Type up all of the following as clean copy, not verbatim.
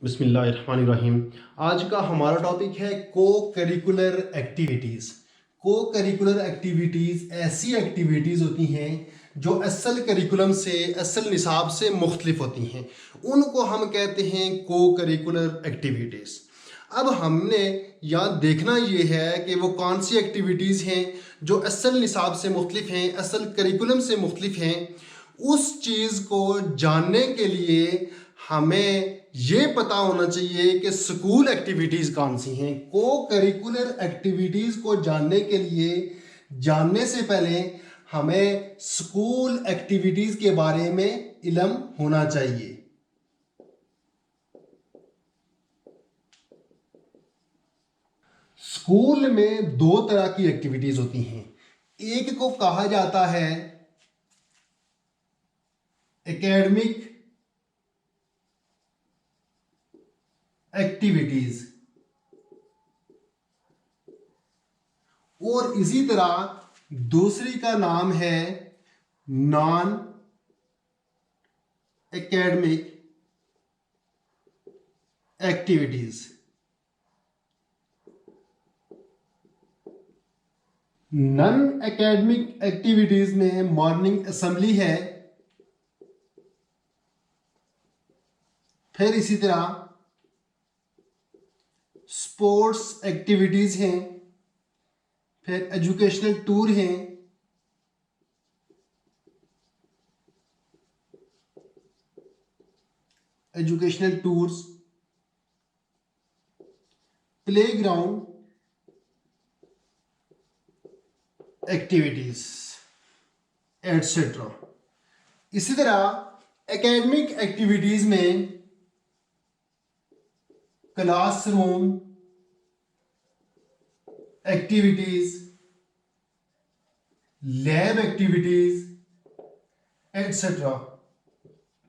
बिस्मिल्लाहिर्रहमानिर्रहीम। आज का हमारा टॉपिक है को करिकुलर एक्टिविटीज़। को करिकुलर एक्टिविटीज़ ऐसी एक्टिविटीज़ होती हैं जो असल करिकुलम से असल निसाब से मुख्तलिफ होती हैं, उनको हम कहते हैं को करिकुलर एक्टिविटीज़। अब हमने यहाँ देखना ये है कि वो कौन सी एक्टिविटीज़ हैं जो असल निसाब से मुख्तलिफ हैं, असल करिकुलम से मुख्तलिफ हैं। उस चीज़ को जानने के लिए हमें ये पता होना चाहिए कि स्कूल एक्टिविटीज़ कौन सी हैं। को करिकुलर एक्टिविटीज़ को जानने के लिए जानने से पहले हमें स्कूल एक्टिविटीज़ के बारे में इल्म होना चाहिए। स्कूल में दो तरह की एक्टिविटीज़ होती हैं। एक को कहा जाता है एकेडमिक एक्टिविटीज और इसी तरह दूसरी का नाम है non academic activities. Non academic activities में मॉर्निंग असेंबली है, फिर इसी तरह स्पोर्ट्स एक्टिविटीज हैं, फिर एजुकेशनल टूर हैं, educational tours, playground activities etcetera. इसी तरह एकेडमिक एक्टिविटीज में classroom activities, lab activities etcetera.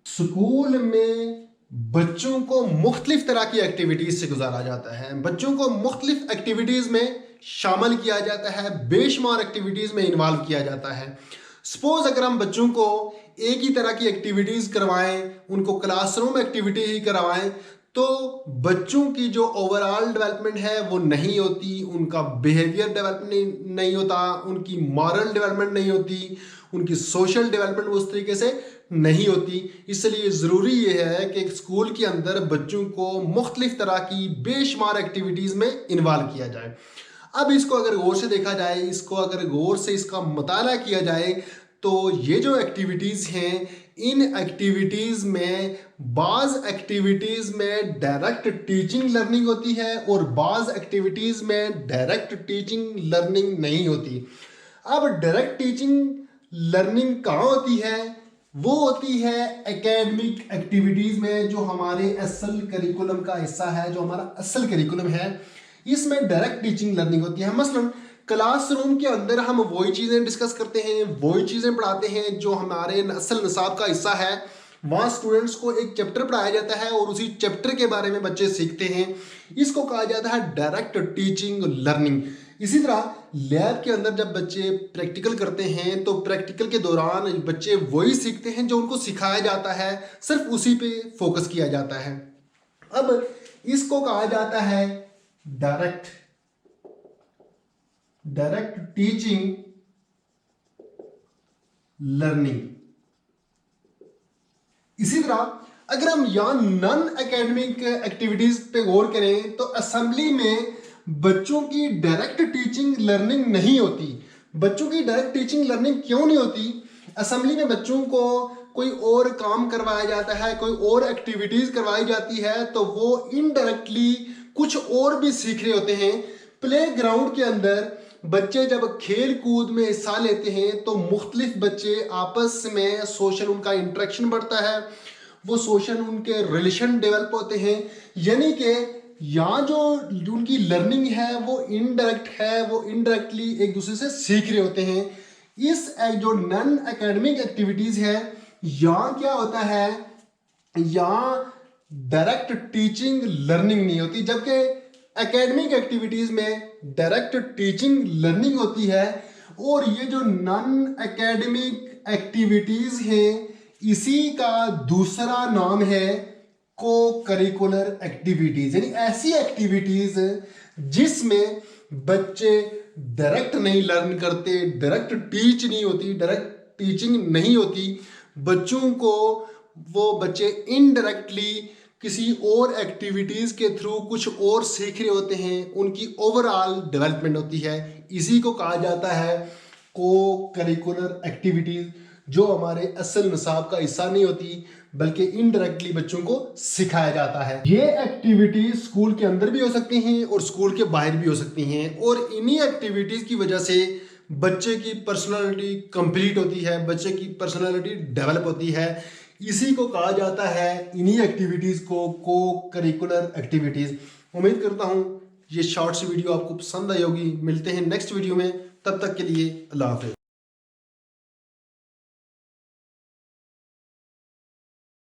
School में बच्चों को मुख्तलिफ तरह की एक्टिविटीज से गुजारा जाता है। बच्चों को मुख्तलिफ एक्टिविटीज में शामिल किया जाता है, बेशुमार एक्टिविटीज में इन्वॉल्व किया जाता है। सपोज अगर हम बच्चों को एक ही तरह की एक्टिविटीज करवाएं, उनको क्लासरूम एक्टिविटी ही करवाएं, तो बच्चों की जो ओवरऑल डेवलपमेंट है वो नहीं होती, उनका बिहेवियर डेवलपमेंट नहीं होता, उनकी मॉरल डेवलपमेंट नहीं होती, उनकी सोशल डेवलपमेंट उस तरीके से नहीं होती। इसलिए ज़रूरी ये है कि स्कूल के अंदर बच्चों को मुख्तलिफ तरह की बेशुमार एक्टिविटीज़ में इन्वॉल्व किया जाए। अब इसको अगर गौर से देखा जाए, इसको अगर गौर से इसका मुताला किया जाए, तो ये जो एक्टिविटीज़ हैं, इन एक्टिविटीज़ में बाज़ एक्टिविटीज़ में डायरेक्ट टीचिंग लर्निंग होती है और बाज़ एक्टिविटीज़ में डायरेक्ट टीचिंग लर्निंग नहीं होती। अब डायरेक्ट टीचिंग लर्निंग कहाँ होती है? वो होती है एकेडमिक एक्टिविटीज़ में, जो हमारे असल करिकुलम का हिस्सा है, जो हमारा असल करिकुलम है, इसमें डायरेक्ट टीचिंग लर्निंग होती है। मसलन क्लासरूम के अंदर हम वही चीज़ें डिस्कस करते हैं, वही चीज़ें पढ़ाते हैं जो हमारे असल निसाब का हिस्सा है। वहाँ स्टूडेंट्स को एक चैप्टर पढ़ाया जाता है और उसी चैप्टर के बारे में बच्चे सीखते हैं। इसको कहा जाता है डायरेक्ट टीचिंग लर्निंग। इसी तरह लैब के अंदर जब बच्चे प्रैक्टिकल करते हैं, तो प्रैक्टिकल के दौरान बच्चे वही सीखते हैं जो उनको सिखाया जाता है, सिर्फ उसी पे फोकस किया जाता है। अब इसको कहा जाता है डायरेक्ट टीचिंग लर्निंग। इसी तरह अगर हम यहाँ नॉन एकेडमिक एक्टिविटीज पे गौर करें, तो असेंबली में बच्चों की डायरेक्ट टीचिंग लर्निंग नहीं होती। बच्चों की डायरेक्ट टीचिंग लर्निंग क्यों नहीं होती? असेंबली में बच्चों को कोई और काम करवाया जाता है, कोई और एक्टिविटीज करवाई जाती है, तो वो इनडायरेक्टली कुछ और भी सीख रहे होते हैं। प्ले ग्राउंड के अंदर बच्चे जब खेल कूद में हिस्सा लेते हैं, तो मुख्तलिफ बच्चे आपस में सोशल, उनका इंटरेक्शन बढ़ता है, वो सोशल उनके रिलेशन डेवलप होते हैं। यानी कि यहाँ जो उनकी लर्निंग है वो इनडायरेक्ट है, वो इनडायरेक्टली एक दूसरे से सीख रहे होते हैं। इस जो नॉन एकेडमिक एक्टिविटीज है, यहाँ क्या होता है, यहाँ डायरेक्ट टीचिंग लर्निंग नहीं होती, जबकि एकेडमिक एक्टिविटीज में डायरेक्ट टीचिंग लर्निंग होती है। और ये जो नॉन एकेडमिक एक्टिविटीज हैं, इसी का दूसरा नाम है को करिकुलर एक्टिविटीज, यानी ऐसी एक्टिविटीज जिसमें बच्चे डायरेक्ट नहीं लर्न करते, डायरेक्ट टीच नहीं होती, डायरेक्ट टीचिंग नहीं होती, बच्चों को वो बच्चे इनडायरेक्टली किसी और एक्टिविटीज के थ्रू कुछ और सीख रहे होते हैं, उनकी ओवरऑल डेवलपमेंट होती है। इसी को कहा जाता है को करिकुलर एक्टिविटीज, जो हमारे असल निसाब का हिस्सा नहीं होती बल्कि इनडायरेक्टली बच्चों को सिखाया जाता है। ये एक्टिविटीज स्कूल के अंदर भी हो सकती हैं और स्कूल के बाहर भी हो सकती हैं, और इन्हीं एक्टिविटीज की वजह से बच्चे की पर्सनालिटी कंप्लीट होती है, बच्चे की पर्सनालिटी डेवलप होती है। इसी को कहा जाता है, इन्हीं एक्टिविटीज को करिकुलर एक्टिविटीज। उम्मीद करता हूँ ये शॉर्ट सी वीडियो आपको पसंद आई होगी। मिलते हैं नेक्स्ट वीडियो में, तब तक के लिए अल्लाह हाफिज।